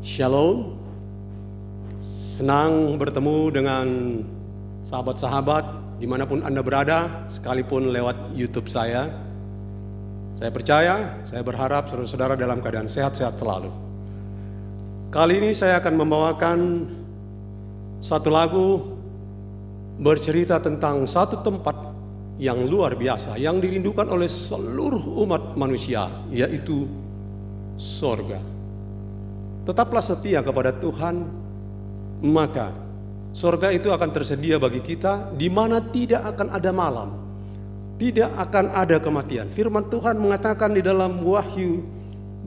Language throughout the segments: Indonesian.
Shalom, senang bertemu dengan sahabat-sahabat dimanapun Anda berada, sekalipun lewat YouTube saya. Saya percaya, saya berharap saudara-saudara dalam keadaan sehat-sehat selalu. Kali ini saya akan membawakan satu lagu bercerita tentang satu tempat yang luar biasa, yang dirindukan oleh seluruh umat manusia, yaitu sorga. Tetaplah setia kepada Tuhan, maka sorga itu akan tersedia bagi kita, di mana tidak akan ada malam, tidak akan ada kematian. Firman Tuhan mengatakan di dalam Wahyu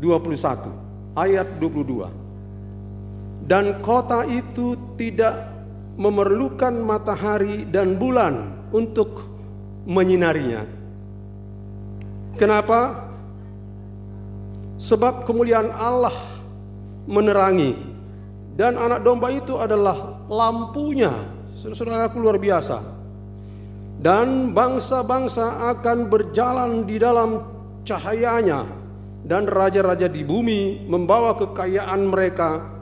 21 ayat 22, dan kota itu tidak memerlukan matahari dan bulan untuk menyinarinya. Kenapa? Sebab kemuliaan Allah menerangi, dan anak domba itu adalah lampunya. Saudaraku, luar biasa. Dan bangsa-bangsa akan berjalan di dalam cahayanya, dan raja-raja di bumi membawa kekayaan mereka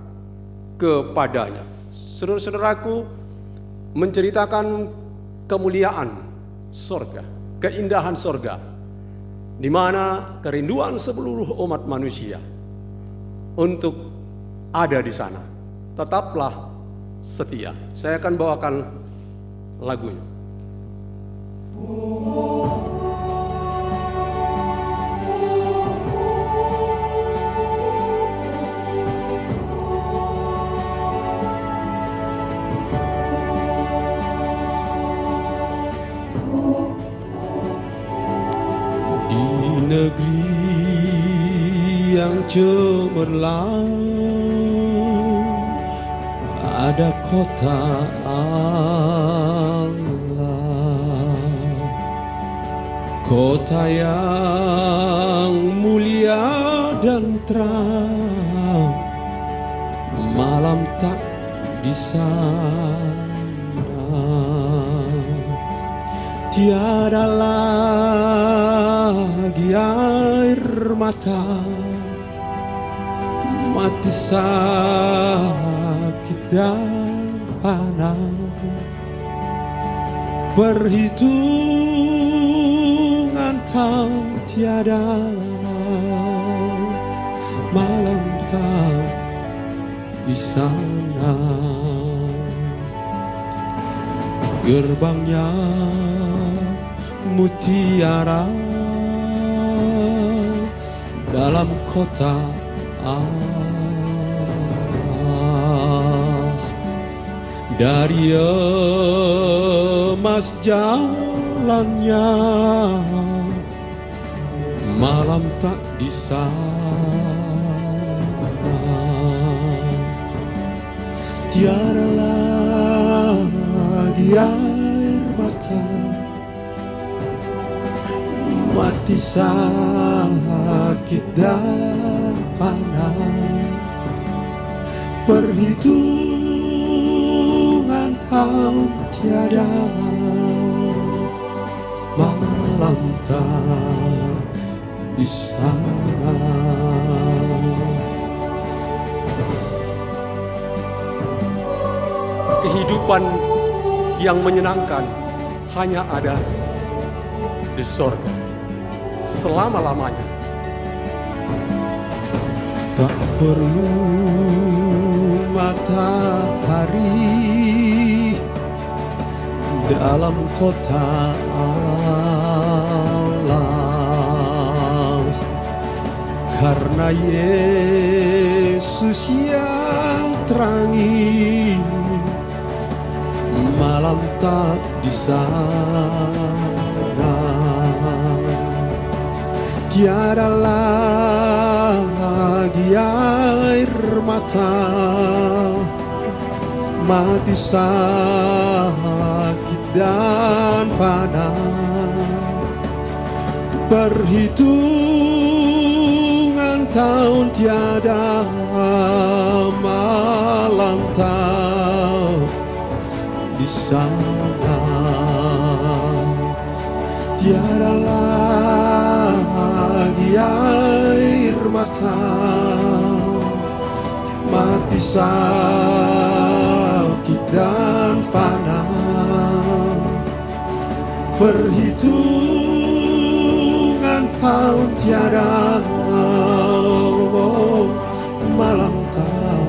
kepadanya. Saudara-saudaraku, menceritakan kemuliaan sorga, keindahan sorga, di mana kerinduan seluruh umat manusia untuk ada di sana. Tetaplah setia. Saya akan bawakan lagunya. Negeri yang cemerlang, ada kota Allah, kota yang mulia dan terang, malam tak di sana. Tiada lagi air mata, mati sakit dan fana. Perhitungan tak tiada, malam tak di sana. Gerbangnya mutiara dalam kota Allah, dari emas jalannya, malam tak di sana. Tiada lagi air mata, mati sakit dan panas. Perhitungan tahun tiada, malam tak di sana. Kehidupan yang menyenangkan hanya ada di sorga selama-lamanya. Tak perlu matahari dalam kota Allah, karena Yesus yang terangi, malam tak di sana. Tiada lagi air mata, mati sakit dan fana. Perhitungan tahun tiada, malam tak di sana. Tiada lagi air mata, sakit dan fana, perhitungan tahun tiada, malam tak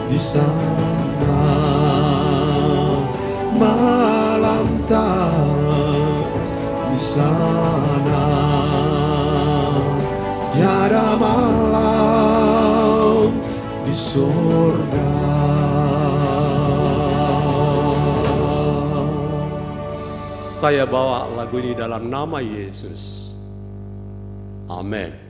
di sana, malam tak di sana, tiada malam di surga. Saya bawa lagu ini dalam nama Yesus. Amin.